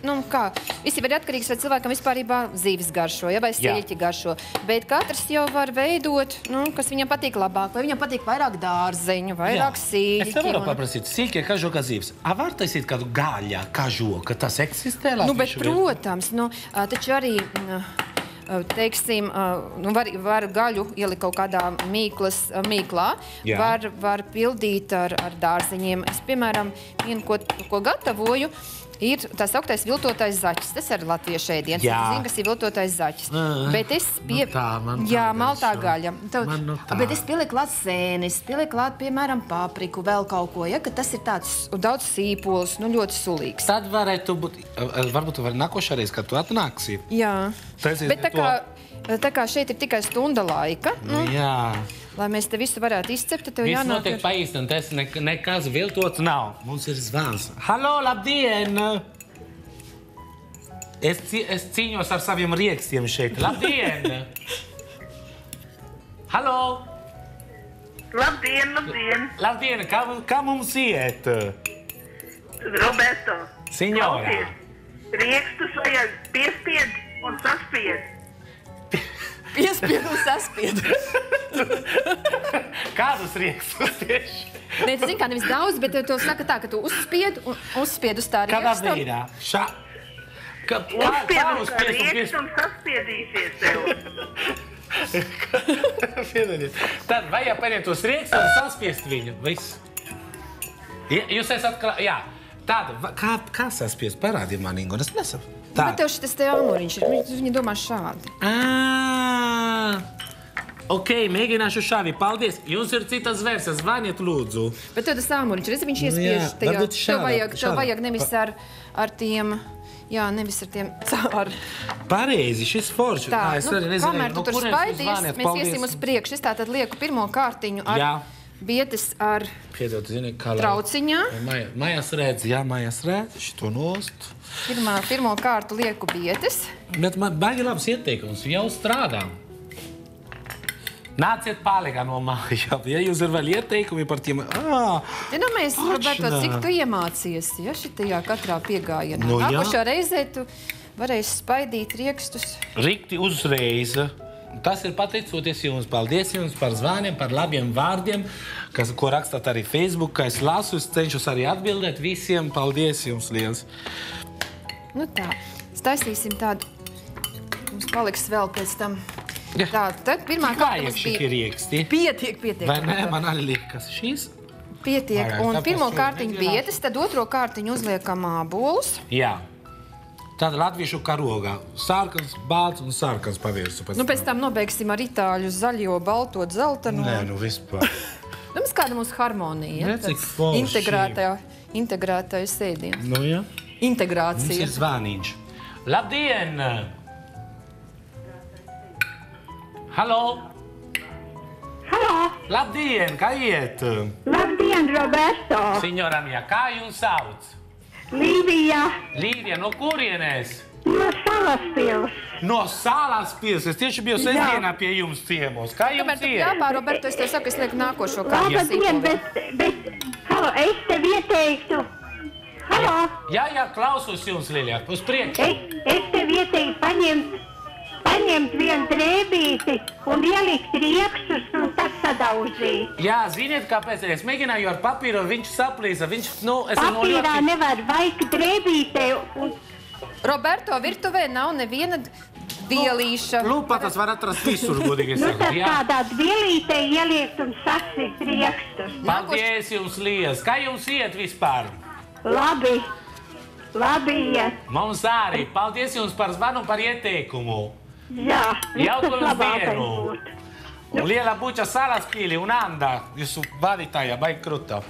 Speaker 3: visi var atkarīgs, vai cilvēkam vispārībā zīves garšo, vai siļķi garšo, bet katrs jau var veidot, kas viņam patīk labāk, vai viņam patīk vairāk dārzeņu, vairāk siļķi.
Speaker 2: Es tev varu paprasīt, siļķi kažoka zīves. Var taisīt kādu gaļā kažoka, tas eksistē
Speaker 3: latviešu? Bet, protams, taču arī... teiksim, var gaļu ielikt kaut kādā mīklā, var pildīt ar dārzeņiem. Es, piemēram, vienu, ko gatavoju, ir tā sauktais viltotais zaķis. Tas ir latviešu ēdiens. Es zinu, kas ir viltotais zaķis. Bet es maltā gaļa. Bet es pielieku klāt sēnes, pielieku klāt, piemēram, papriku, vēl kaut ko, ka tas ir tāds daudz sīpols, ļoti sulīgs.
Speaker 2: Tad varētu būt, varbūt var nākošais, kad tu atnāksi.
Speaker 3: Jā. Bet tā kā šeit ir tikai stunda laika, lai mēs te visu varētu izcept, tev jānāk...
Speaker 2: Viss notiek paīsti, un tas nekas viltots nav. Mums ir zvans. Halo, labdien! Es cīņos ar saviem riekstiem šeit. Labdien! Halo!
Speaker 4: Labdien!
Speaker 2: Labdien, kā mums iet?
Speaker 4: Roberto!
Speaker 2: Signora!
Speaker 4: Riekstus vajag piespied un saspied.
Speaker 3: Piespiedu un saspiedu.
Speaker 2: Kādus riekstus tieši?
Speaker 3: Nē, tu zini, kā nevis daudz, bet tu saka tā, ka tu uzspied uz tā riekstu.
Speaker 2: Kādā veidā?
Speaker 4: Uzspied uz tā riekstu un saspiedīsies tev.
Speaker 2: Piedodiet. Tad vajag paņemt tos riekstus un saspiest viņu. Viss. Jūs esat jā. Tāda, kā saspiest? Parādi man, Ingo, es nesaprotu.
Speaker 3: Bet tev šitas te āmuriņš ir, viņi domā šādi.
Speaker 2: Ok, mēģināšu šādi. Paldies. Jums ir citas versijas. Zvaniet, lūdzu.
Speaker 3: Bet tev tas āmuriņš, redzi, viņš iespiež tajā. Tev vajag nevis ar tiem, jā, nevis ar tiem caur.
Speaker 2: Pareizi, šis forši.
Speaker 3: Tā, kamēr tu tur spaidīs, mēs iesim uz priekšu. Es tātad lieku pirmo kārtiņu ar bietes ar trauciņā.
Speaker 2: Mājās redz, šito nost.
Speaker 3: Pirmo kārtu lieku bietes.
Speaker 2: Bet man baigi labs ieteikums, jau strādā. Nāciet pārlīgā no mājām, ja jūs ir vēl ieteikumi par tiem...
Speaker 3: Mēs, Roberto, cik tu iemācies, ja, šitajā katrā piegājienā. Nākošā reizē tu varēsi spaidīt riekstus.
Speaker 2: Rikti uzreiz. Tas ir pateicoties jums. Paldies jums par zvaniem, par labiem vārdiem, ko rakstāt arī Facebook, ka es lasu, es cenšos arī atbildēt visiem. Paldies jums liels.
Speaker 3: Nu tā, taisīsim tādu, mums paliks vēl pēc tam. Tā, tad pirmā kārta mums bija...
Speaker 2: rieksti?
Speaker 3: Pietiek.
Speaker 2: Vai ne, man arī liekas šīs?
Speaker 3: Pietiek, un pirmo kārtiņu bietes, tad otro kārtiņu uzliekam ābolus.
Speaker 2: Jā. Tāda latviešu karogā. Sarkans, balts un sarkans pavirsu.
Speaker 3: Pēc tam nobeigsim ar itāļu zaļo, balto, dzelteno.
Speaker 2: Nē, vispār.
Speaker 3: Mums kāda mums harmonija.
Speaker 2: Ne, cik forši.
Speaker 3: Integrētais ēdiens.
Speaker 2: Nu, jā.
Speaker 3: Integrācija.
Speaker 2: Mums ir zvāniņš. Labdien! Halo!
Speaker 4: Halo!
Speaker 2: Labdien, kā iet?
Speaker 4: Labdien, Roberto!
Speaker 2: Signora mia, kā jums sauc?
Speaker 4: Līvija!
Speaker 2: Līvija, no kurienes?
Speaker 4: No Salaspils.
Speaker 2: No Salaspils. Es tieši biju sestdienā pie jums ciemos. Kā jums iet?
Speaker 3: Jā, Roberto, es tev saku, es lieku nākošo kārtu.
Speaker 4: Labdien, bet, halo, es tev ieteiktu. Halo!
Speaker 2: Jā, klausos jums, Lilija, uz priekšu.
Speaker 4: Es tev ieteiktu paņemt vienu drēbīti un ielikt riekstus un tas sadauzīt.
Speaker 2: Jā, ziniet, kāpēc? Es mēģināju ar papīru, viņš saplīsa.
Speaker 4: Papīrā nevar, vajag drēbītē un...
Speaker 3: Roberto, virtuvē nav neviena vielīša.
Speaker 2: Lūpa, tas var atrast visur, godīgi sakot.
Speaker 4: Tad tādā vielītē ieliekt un sasikt riekstus.
Speaker 2: Paldies jums, liels. Kā jums iet vispār?
Speaker 4: Labi iet.
Speaker 2: Mums arī. Paldies jums par zvanu, par ieteikumu.
Speaker 4: Jā,
Speaker 2: Jauku
Speaker 4: tas
Speaker 2: jums
Speaker 4: labākais
Speaker 2: dienu.
Speaker 4: būtu.
Speaker 2: Un liela buča Salaspili un Anda, jūsu vadītāja, baigi kruta.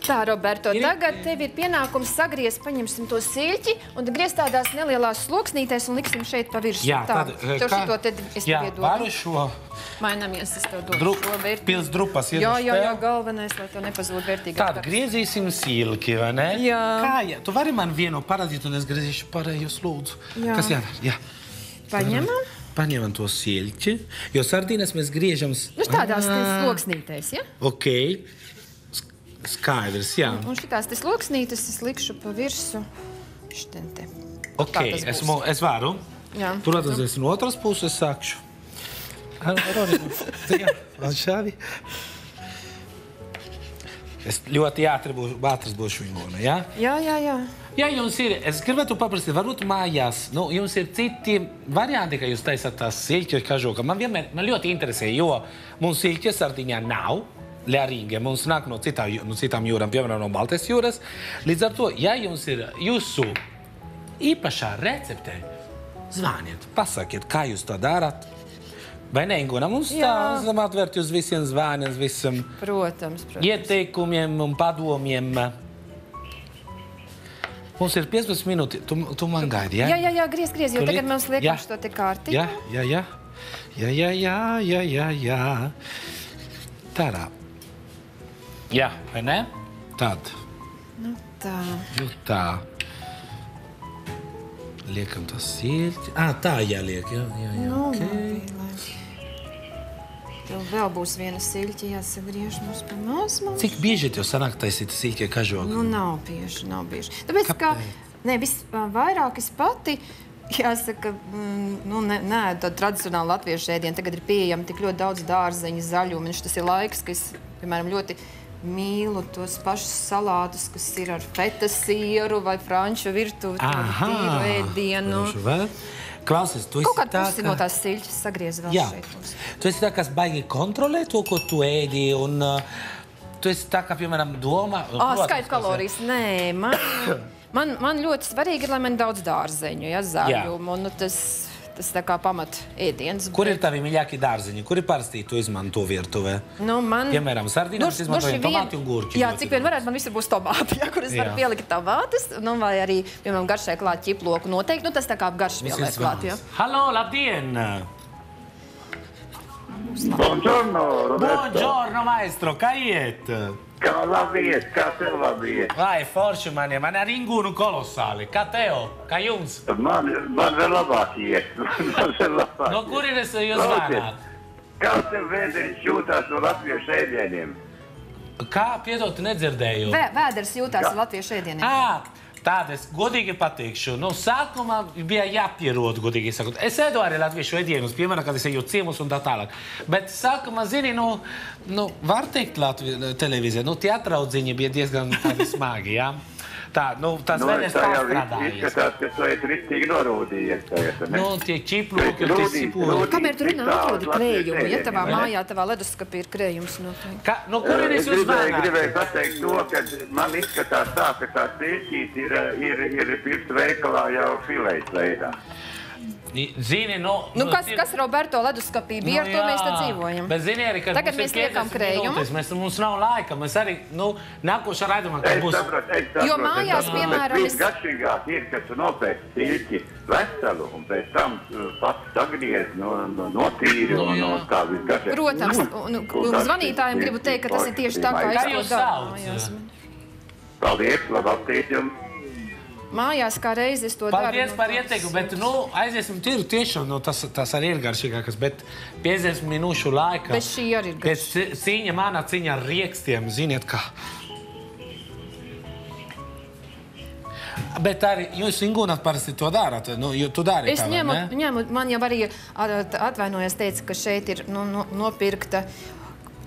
Speaker 3: Tā, Roberto, tagad tev ir pienākums sagriezt, paņemsim to siļķi un griezt tādās nelielās sloksnītēs un liksim šeit pa virsmu.
Speaker 2: Jā, tad...
Speaker 3: Tev šito te es tev iedodu.
Speaker 2: Varu šo...
Speaker 3: Mainamies, es tev dodu šo vērtību.
Speaker 2: Pils drupas iedošu tev.
Speaker 3: Jā, galvenais, lai tev nepazūd vērtīgāk.
Speaker 2: Tāda, griezīsim silki, vai ne?
Speaker 3: Jā.
Speaker 2: Kā, tu vari man vienu parādīt un es griezīšu pārējos lūdzu?
Speaker 3: Jā.
Speaker 2: Kas jādara? Jā.
Speaker 3: Paņemam?
Speaker 2: Paņemam to silķi, jo sardīnes mēs griežam...
Speaker 3: Tādās sloksnītēs, ja?
Speaker 2: Ok. Skaidrs, jā.
Speaker 3: Un šitās te sloksnītes es likšu pa virsu. Štente.
Speaker 2: Ok, es varu.
Speaker 3: Jā.
Speaker 2: Protams, es no otras puses sākšu. Šādi. Es ļoti ātrs būšu Ingona, jā?
Speaker 3: Jā.
Speaker 2: Jā, jums ir, es gribētu paprasīt, varbūt mājās, jums ir citi varianti, ka jūs taisat tās siļķi kažoka. Man ļoti interesē, jo mums siļķi sardiņā nav, Lērīgiem, mums nāk no citām jūrām, piemēram, no Baltijas jūras. Līdz ar to, ja jums ir jūsu īpašā recepte, zvaniet, pasakiet, kā jūs to darat. Vai ne, Ingona, mums tā esam atvērti uz visiem zvāniem, visam ieteikumiem un padomiem. Mums ir 15 minūti, tu man gaidi, jā?
Speaker 3: Jā, griez, jo tagad mums liekam šo te kārtiņu.
Speaker 2: Jā. Tādā. Jā, vai ne? Tad.
Speaker 3: Nu tā.
Speaker 2: Nu tā. Liekam tas silti. Tā jāliek, jā, okei.
Speaker 3: Tev vēl būs viena siļķa jāsagriež mums pa mazu.
Speaker 2: Cik bieži tev sanāk taisīt siltie kažoki?
Speaker 3: Nu, nav bieži. Tāpēc, ka vairāk es pati, jāsaka, nē, tāda tradicionāla latviešu ēdiena. Tagad ir pieejama tik ļoti daudz dārzeņu, zaļumu. Tas ir laiks, ka es, piemēram, ļoti mīlu tos pašus salātus, kas ir ar feta sieru vai franču virtuvi, tīru ēdienu.
Speaker 2: Klausies, tu esi
Speaker 3: kaut kādu pusi no tās siļķes sagriez vēl šeit.
Speaker 2: Tu esi tā, kas baigi kontrolē to, ko tu ēdi, un tu esi tā, kā, piemēram, domā...
Speaker 3: Skaitu kalorijas, nē, man ļoti svarīgi ir, lai man daudz dārzeņu, zaļumu, un tas tā kā pamat ēdiens.
Speaker 2: Kur ir tavi mīļākie dārzeņi? Kuri parasti tu izmanto virtuvē? Piemēram, sardīnās izmantojam tomāti un gurķi.
Speaker 3: Jā, cik vien varētu, man visur būs tomāti, kur es varu pielikt tomātus, vai arī, piemēram, garšai klāt ķiploku noteikti. Tas tā kā garšvielē klāt, jā.
Speaker 2: Hallo, labdien!
Speaker 5: Buongiorno, Roberto.
Speaker 2: Buongiorno, maestro, kā iet?
Speaker 5: Kā labiet, kā tev labiet?
Speaker 2: Vai, forši man ar Ingūnu kolosāli. Kā tev? Kā jums?
Speaker 5: Man vēl labāk iet.
Speaker 2: No kurienes jūs zvanāt?
Speaker 5: Kā tev vēders jūtās no latviešu ēdieniem?
Speaker 2: Kā, piedot, nedzirdēju?
Speaker 3: Vēders jūtās no latviešu ēdieniem.
Speaker 2: Tāda es godīgi pateikšu. Sākumā bija jāpierod, godīgi sakot. Es ēdu arī latviešu ēdienus, piemēram, kad es eju ciemos un tā tālāk. Bet sākumā, zini, var teikt televīzija, teatraudziņi bija diezgan tādi smagi, jā? Tas vēders pārstrādājies.
Speaker 5: Izskatās, ka tu esi ristīgi norūdījies tagad, ne?
Speaker 2: Tie ķiploki, tie sipoli.
Speaker 3: Kamēr tu runā atrodi krējumu, ja tavā mājā, tavā leduskapī ir krējums noteikti.
Speaker 2: No kurienes jūs zvanāt?
Speaker 5: Gribēju pateikt to, ka man izskatās tā, ka tā silķīt ir pirkstu veikalā jau filējas veidā.
Speaker 2: Zini,
Speaker 3: kas Roberto leduskapī bija, ar to mēs te dzīvojam.
Speaker 2: Bet zini arī, ka
Speaker 3: tagad mēs liekam krējumu.
Speaker 2: Mums nav laika, mēs arī, nākošā raidumā, kad būs...
Speaker 3: Jo mājās, piemēram,
Speaker 5: Garšīgāk ir, ka tu nopērci silķi veselu un pēc tam pats sagriez notīri un no tā visgaršīgāk.
Speaker 3: Protams, un zvanītājiem gribu teikt, ka tas ir tieši tā, kā es to daru.
Speaker 5: Paldies, labāk jums!
Speaker 3: Mājās kā reizi es to daru.
Speaker 2: Paldies par ieteikumu, bet, aiziesim tirgu tiešām, tas arī ir garšīgākas, bet 50 minūšu laikā.
Speaker 3: Bet šī arī ir garšīga.
Speaker 2: Manā cīņā ar riekstiem, ziniet kā. Bet arī jūs Ingūnāt parasti to darāt, tu dari
Speaker 3: tā, vai ne? Es ņemu, man jau arī atvainojās teica, ka šeit ir nopirkta.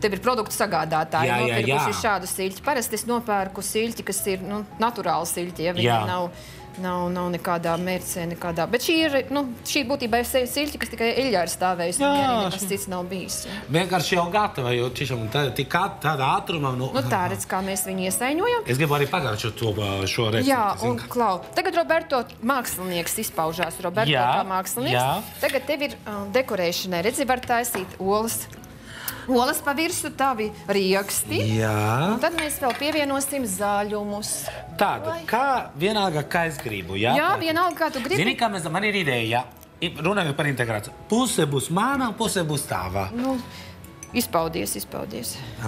Speaker 3: Tev ir produktu sagādātāji, nopirkuši šādu siļķi. Parasti es nopērku siļķi, kas ir naturāli siļķi, ja viņi nav nekādā mērcē, nekādā. Bet šī būtībā ir siļķi, kas tikai eļļā ir stāvējusi, un nekas cits nav bijis.
Speaker 2: Vienkārši jau gatava, jo tiešām tāda ātrumā...
Speaker 3: Tā redz, kā mēs viņu iesaiņojam.
Speaker 2: Es gribu arī pagaršot šo recepti.
Speaker 3: Jā, un Klau, tagad Roberto mākslinieks izpaužās. Roberto kā mākslinieks. Tagad tev ir dekorēšanai. Redzi, var taisīt olas pa virsu, tavi rieksti.
Speaker 2: Jā.
Speaker 3: Un tad mēs vēl pievienosim zaļumus.
Speaker 2: Tādu, vienalga, kā es gribu, jā?
Speaker 3: Jā, vienalga, kā tu gribi.
Speaker 2: Zini, kā man ir ideja, runājot par integrāciju. Puse būs mana, puse būs tava.
Speaker 3: Izpaudies.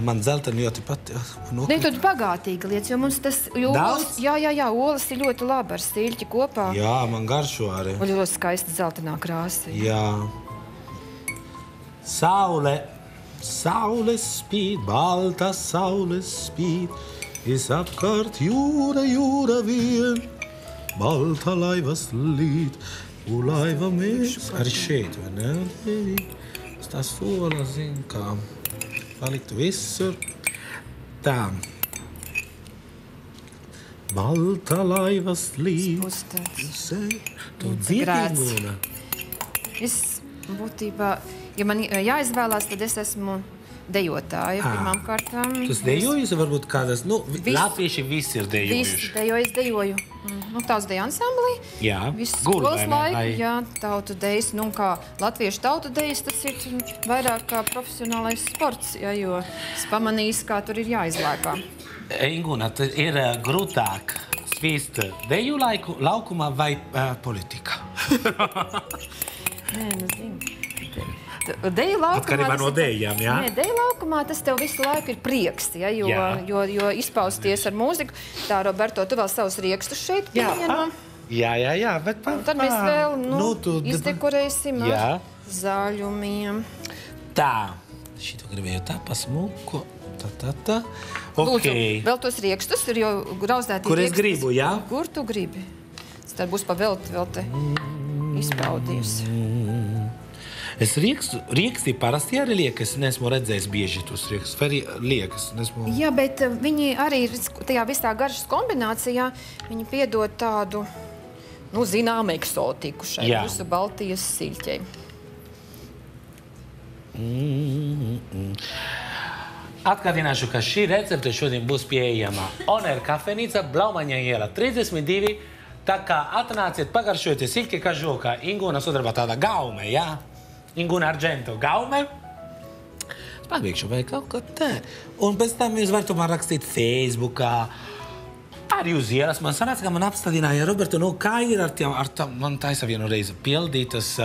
Speaker 2: Man zelteni ļoti pat...
Speaker 3: Ne, tad bagātīgi lietas, jo mums tas...
Speaker 2: Daudz?
Speaker 3: Jā, olas ir ļoti labi ar siļķi kopā.
Speaker 2: Jā, man garšo arī.
Speaker 3: Un ļoti skaista zeltenā krāsa.
Speaker 2: Jā. Saule spīd, balta saule spīd, apkārt jūra vien, balta laiva slīd, laiva mēs arī šeit, vai ne? Tā sola, zin, kā palikt visur. Tā. Balta laiva slīd. Tu dziedīguna.
Speaker 3: Es būtībā... Ja man jāizvēlās, tad es esmu dejotāja pirmām kārtām.
Speaker 2: Tu esi dejojusi, varbūt kādas, latvieši visi ir dejojuši.
Speaker 3: Visi dejoju. Tautas deja ansamblī.
Speaker 2: Jā,
Speaker 3: skolas laiku, jā, tautu dejas. Kā latviešu tautu dejas, tas ir vairāk kā profesionālais sports, jo es pamanīju, kā tur ir jāizlēkā.
Speaker 2: Ingūna, ir grūtāk svīst deju laukumā vai politika?
Speaker 3: Nē, zinu. Deju laukumā...
Speaker 2: Atkarībā no dejām, jā?
Speaker 3: Nē, deju laukumā tas tev visu laiku ir prieks, jo izpausties ar mūziku. Tā, Roberto, tu vēl savus riekstus šeit pieņemam.
Speaker 2: Jā, bet
Speaker 3: Tad mēs vēl
Speaker 2: tu
Speaker 3: izdekorēsim
Speaker 2: Jā.
Speaker 3: ar zaļumiem.
Speaker 2: Tā, šito gribēju tā pasmuku. Tā.
Speaker 3: Lūdzu,
Speaker 2: Ok.
Speaker 3: vēl tos riekstus ir jau grauzdēti.
Speaker 2: Kur es gribu, jā?
Speaker 3: Kur tu gribi? Tas tad būs pa vēl te izpaudījusi.
Speaker 2: Es riekstī parasti arī liekas, es neesmu redzējis bieži tos riekstus. Vai liekas, nesmu...
Speaker 3: Jā, bet viņi arī tajā visā garšas kombinācijā, viņi piedod tādu, zinām, eksotiku šai mūsu Baltijas siļķei.
Speaker 2: Atgādināšu, ka šī recepte šodien būs pieejama Oner kafejnīca, Blaumaņa iela 32. Tā kā atnāciet, pagaršojiet siļķi kažokā, Ingūna sudraba tāda gaume, jā? Ingūna Argento gaume. Es pabeigšu vai kaut ko tā. Un pēc tam jūs varat man rakstīt Facebookā. Arī uz ielas. Man sanāca, ka man apstādināja Roberto, kā ir ar tām, man taisa vienu reizi pildītas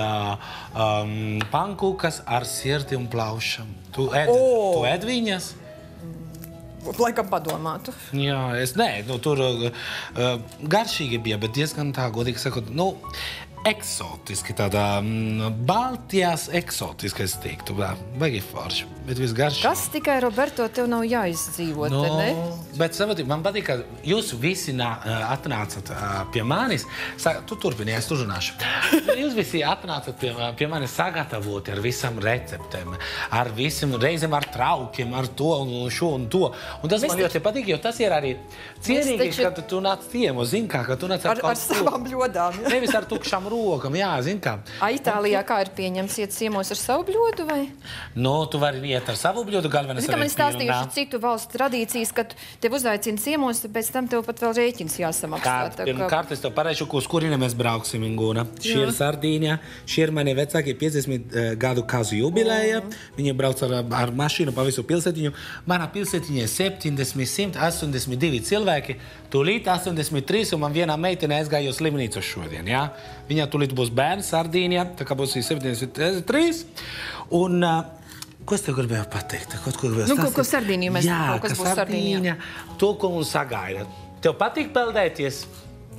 Speaker 2: pankūkas ar sirdi un plaušam. Tu ēd viņas?
Speaker 3: Laikam padomātu.
Speaker 2: Jā, tur garšīgi bija, bet diezgan tā, godīgi sakot, eksotiski, tādā Baltijas eksotiski, es teiktu, baigi forši, bet viss garšīgi.
Speaker 3: Kas tikai, Roberto, tev nav jāizdzīvot, ne?
Speaker 2: Bet man patīk, ka jūs visi atnācat pie manis, tu turpini, es tur runāšu. Jūs visi atnācat pie manis sagatavoti ar visam receptēm, ar visam reizēm ar traukiem, ar to un šo un to. Un tas man ļoti patīk, jo tas ir arī cienīgi, kad tu nāc ciemos, zin kā, ka tu nāc ar
Speaker 3: ar savām bļodām.
Speaker 2: Nevis ar tukšām rokam, jā, zin kā.
Speaker 3: Itālijā kā ir pieņems iet ciemos ar savu bļodu, vai?
Speaker 2: Tu vari iet ar savu bļodu, galvenais
Speaker 3: Zin, ka man stāstījuši citu valstu tradīcijas, kad tev uzaicina ciemos, pēc tam tev pat vēl rēķins jāsamaksā.
Speaker 2: Pirmkārt, es tev pareišu, uz kurieni mēs brauksim, Ingūna. Šī ir Sardīņa, šī ir mani vecākie 50 gadu kazu jubilēja. Viņi brauc ar mašīnu pa visu pilsētiņu. Mana pilsētiņa ir 182 cilvēki, tūlīt 83, un man vienā meitene aizgāja uz slimnīcu šodien, jā? Viņa tūlīt būs bērns Sardīņā, tā kā būs 73. Un ko es tev gribēju pateikt?
Speaker 3: Ko Sardīniju mēs kaut kas būs Sardīņā?
Speaker 2: To, ko mums sagaida. Tev patīk peldēties?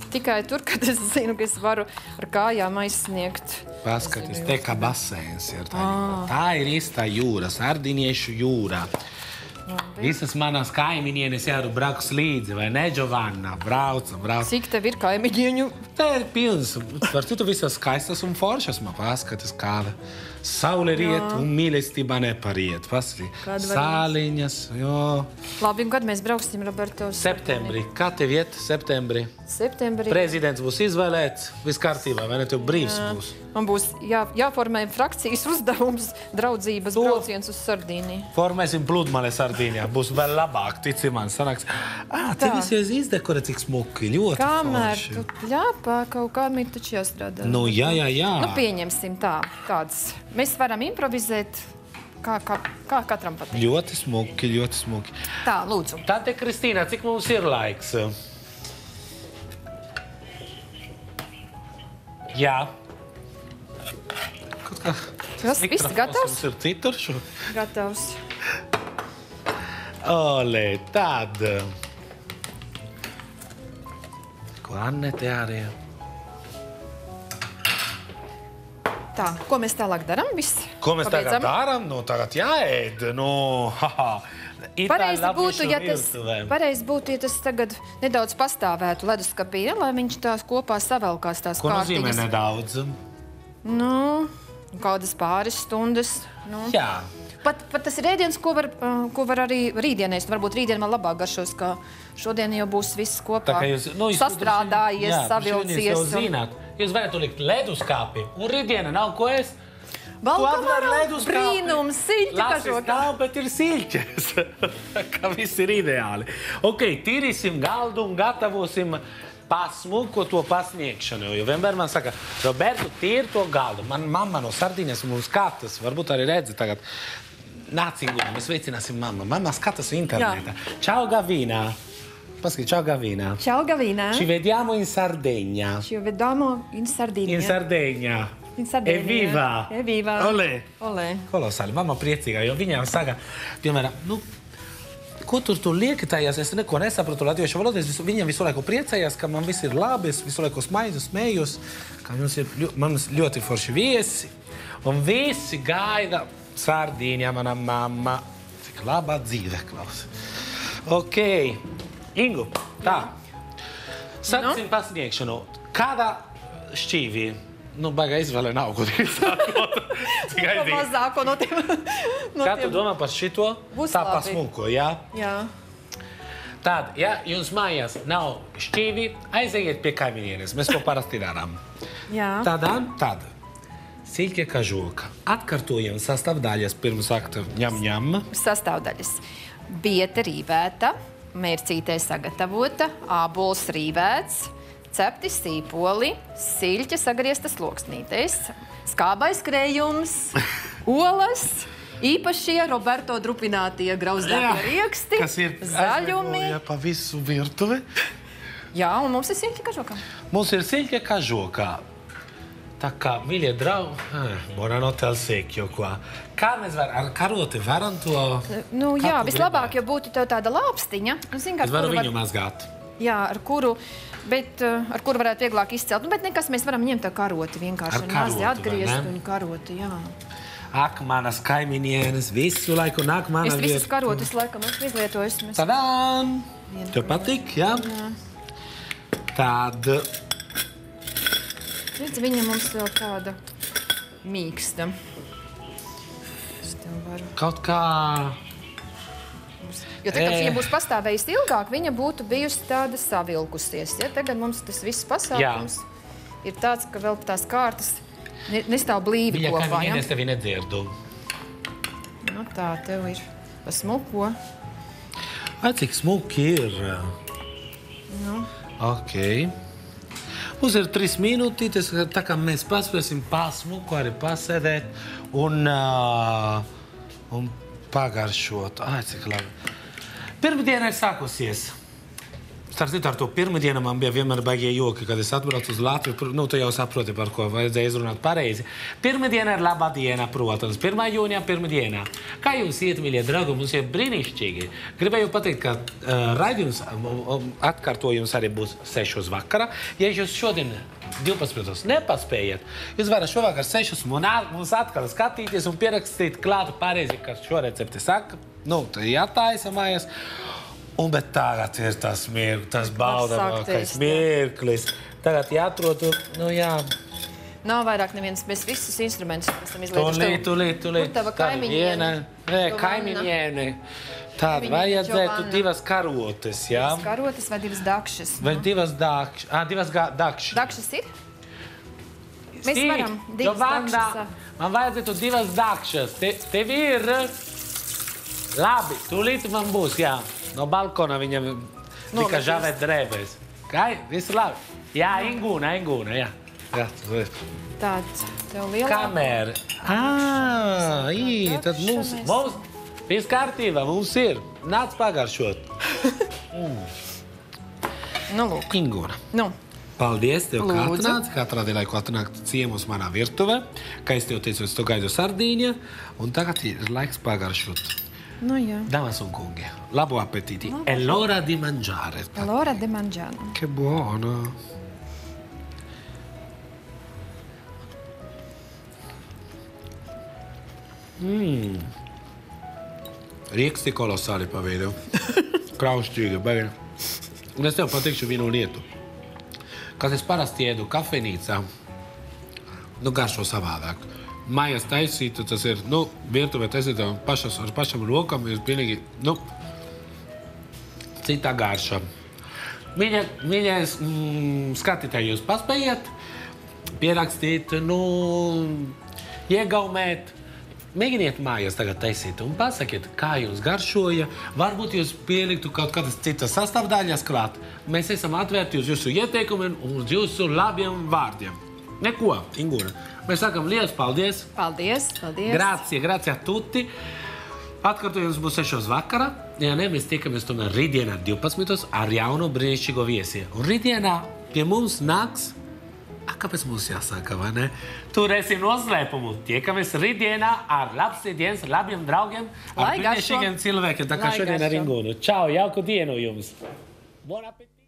Speaker 3: Tikai tur, kad es zinu, ka es varu ar kājām aizsniegt.
Speaker 2: Paskaties, te kā baseins ir. Tā ir īstā jūra, Sardīniešu jūrā. Visas manas kaimiņienes jau brauks līdzi, vai ne, Giovanna? Brauc.
Speaker 3: Cik tev ir kaimiņieņu?
Speaker 2: Tā ir pilns. Par tu visas skaistas un foršas, man paskaties, kāda saule riet un mīlestība nepariet. Sāliņas, jo.
Speaker 3: Labi, un kad mēs brauksim, Roberto?
Speaker 2: Septembrī. Kā tev iet? Septembrī. Prezidents būs izvēlēts, viss kārtībā, vai ne, tev brīvs būs?
Speaker 3: Man būs jāformē frakcijas uzdevums draudzības brauciens uz Sardīniju.
Speaker 2: Formēsim pludmale Sardīnijā, būs vēl labāk, tici man, sanāks. Te visi jau izdekorē, cik smuki, ļoti forši.
Speaker 3: Kamēr tu pļāpā, kaut kādam ir taču jāstrādā.
Speaker 2: Jā.
Speaker 3: Pieņemsim tāds. Mēs varam improvizēt, kā katram patīk.
Speaker 2: Ļoti smuki.
Speaker 3: Tā, lūdzu.
Speaker 2: Tante Kristīna, cik mums ir laiks? Jā.
Speaker 3: Tas viss gatavs?
Speaker 2: Mums ir citur šo?
Speaker 3: Gatavs.
Speaker 2: Olē, tad. Ko Annete arī?
Speaker 3: Tā, ko mēs tālāk darām? Viss?
Speaker 2: Ko mēs tagad darām? Tagad jāēd.
Speaker 3: Pareizi būtu, ja tas tagad nedaudz pastāvētu leduskapī, lai viņš tās kopā savelkās tās kārtiņas.
Speaker 2: Ko nozīmē nedaudz?
Speaker 3: Kādas pāris stundas.
Speaker 2: Jā.
Speaker 3: Pat tas ir ēdiens, ko var arī rītdienēs. Varbūt rītdien man labāk garšos, ka šodien jau būs viss kopā sastrādājies, savilcies.
Speaker 2: Jūs varētu likt leduskāpi, un rītdiena nav ko ēst.
Speaker 3: Brīnums, siļķi kažokā.
Speaker 2: Nav, bet ir siļķes. Ka viss ir ideāli. Ok, tīrīsim galdu un gatavosim pasmuko to pasniegšanu. Jo vienmēr man saka, Roberto, tīri to galdu. Man mamma no Sardīņas mums skatas, varbūt arī redzi tagad. Nāc, Ingūna, mēs veicināsim mamma. Mamma skatas internetā. Ciao, Gavina. Paskat, ciao, Gavina.
Speaker 3: Ciao, Gavina.
Speaker 2: Ci vediamo in Sardegna.
Speaker 3: Ci vediamo in Sardegna.
Speaker 2: In Sardegna. Evviva!
Speaker 3: Evviva!
Speaker 2: Olē!
Speaker 3: Olē!
Speaker 2: Kolosāli, mamma priecīgā, jo viņām saka, piemēram, ko tur tu lieki tajās? Es neko nesapratu latviešu valodā. Viņam visu laiku priecājās, ka man viss ir labi, es visu laiku smējos, ka man ļoti forši viesi. Un visi gaida Sardīņā, mana mamma. Cik labā dzīve, Klaus. Ok. Ingu, tā. Sacīm pasniegšanu. Kādā šķīvī? Nu, baigā izvēlē nav, ko tikai sākot.
Speaker 3: Ko mazāko no tiem.
Speaker 2: Kā tu domā par šito?
Speaker 3: Būs
Speaker 2: tā
Speaker 3: labi.
Speaker 2: pasmuko, jā?
Speaker 3: Jā.
Speaker 2: Tad, ja jums mājās nav šķīvi, aizejiet pie kaimiņienes. Mēs to parasti darām.
Speaker 3: Jā.
Speaker 2: Tad. Siļķe kažoka. Atkartojam sastāvdaļas pirms akta ņem.
Speaker 3: Sastāvdaļas. Biete rīvēta, mērcītē sagatavota, ābols rīvēts, cepti sīpoli, siļķe sagrieztas loksnītēs, skābais krējums, olas, īpašie Roberto drupinātie grauzdētie rieksti,
Speaker 2: kas ir
Speaker 3: zaļumi.
Speaker 2: Pa visu virtuvi.
Speaker 3: Jā, un mums ir siļķe kažokā.
Speaker 2: Mums ir siļķe kažokā. Tā kā, mīļie draugi, buonanotte al secchio qua. Kā mēs ar karoti varam to...
Speaker 3: Nu jā, vislabāk, jo būtu tev tāda lāpstiņa.
Speaker 2: Es varu viņu mazgāt.
Speaker 3: Jā, ar kuru varētu vieglāk izcelt. Nu, bet nekas, mēs varam ņemt tā karoti vienkārši.
Speaker 2: Ar karoti,
Speaker 3: atgriezt un karoti, jā.
Speaker 2: Ak, manas kaimiņienes, visu laiku nāk mana
Speaker 3: Es visas karotis laikam esmu izlietojis.
Speaker 2: Tadām! Tev patīk, jā? Jā. Tad...
Speaker 3: Redz, viņa mums vēl tāda mīksta. Es tev varu...
Speaker 2: Kaut kā...
Speaker 3: Jo tagad, ja būs pastāvējusi ilgāk, viņa būtu bijusi tāda savilkusies. Ja? Tagad mums tas viss pasākums ir tāds, ka vēl tās kārtas nestāv blīvi kopā.
Speaker 2: Viņa kaimiņienes tevi nedzirdu.
Speaker 3: Nu tā, tev ir pa smuko.
Speaker 2: Vai cik smuki ir?
Speaker 3: Nu.
Speaker 2: Ok. Mums ir 3 minūtītes, tā kā mēs paspēsim pasmuku arī pasēdēt un pagaršot. Ai, cik labi. Pirmdiena ir sākusies. Starp citu, ar to pirmdienu man bija vienmēr baigie joki, kad es atbraucu uz Latviju. Nu, tu jau saproti, par ko vajadzēja izrunāt pareizi. Pirmdiena ir laba diena, protams. 1. jūnijā pirmdienā. Kā jums iet, mīļie draugi? Mums ir brīnišķīgi. Gribēju pateikt, ka raidījums atkārtojums arī būs 6 vakarā. Ja jūs šodien 12 nepaspējat, jūs varat šovakar 6 mums atkal skatīties un pierakstīt klātu pareizi, kas šo recepti saka. Nu, tā jātaisa mājās. Bet tagad ir tas baudāmākais mirklis. Tagad jāatrod, nu jā.
Speaker 3: Nav vairāk nevienas, mēs visus instrumentus esam izlietuši.
Speaker 2: Tūlīt.
Speaker 3: Kur tava kaimiņiene?
Speaker 2: Kaimiņiene. Tāda vajadzētu 2 karotes, jā?
Speaker 3: 2 karotes vai 2 dakšas?
Speaker 2: Vai 2 dakšas? 2 dakšas.
Speaker 3: Dakšas ir? Mēs varam 2 dakšas.
Speaker 2: Man vajadzētu 2 dakšas. Tev ir? Labi, tūlīt man būs, jā. No balkona viņam tika žavēt drēbēs. Kai? Visu labi? Jā, Ingūna, jā.
Speaker 3: Tāds, tev lielā...
Speaker 2: Kamera. Tad mums viss kārtībā, mums ir. Nāc pagaršot.
Speaker 3: Nu, lūk.
Speaker 2: Ingūna.
Speaker 3: Nu.
Speaker 2: Paldies tev, ka atnāci, ka atradi laiku atnākt ciemos manā virtuvē. Kā es tev teicu, es to gaidu Sardīņā. Un tagad ir laiks pagaršot.
Speaker 3: Nu, jā.
Speaker 2: Damas un kungi, labo appetiti. È l'ora di mangiare.
Speaker 3: È l'ora di mangiare.
Speaker 2: Che buono. Rieksti kolosāli paveido. Kraustīgi, baigi. Un es tev pateikšu vienu lietu. Kad es parasti ēdu kafejnīcā, nu garšo savādāk. Mājās taisītu, tas ir, virtuvē taisītu ar pašam rokam, ir pilnīgi, citā garša. Mīļais skatītāji, jūs paspējiet pierakstīt, iegaumēt. Mēģiniet mājās tagad taisīt un pasakiet, kā jums garšoja. Varbūt jūs pieliktu kaut kādas citas sastāvdaļas klāt. Mēs esam atvērti uz jūsu ieteikumiem un uz jūsu labiem vārdiem. Neko, Ingūna. Mēs sakam liels paldies.
Speaker 3: Paldies.
Speaker 2: Grazie a tutti. Atkārtojums būs 6 vakarā. Ja ne, mēs tiekamies tomēr rītdienā 12 ar jaunu brīnišķīgo viesi. Un rītdienā pie mums nāks Kāpēc mums jāsaka, vai ne? Turēsim noslēpumu. Tiekamies rītdienā ar labs labiem draugiem, ar brīnišķīgiem cilvēkiem, tā kā šodien ar Ingūnu. Čau, jauku dienu jums! Bon appétit!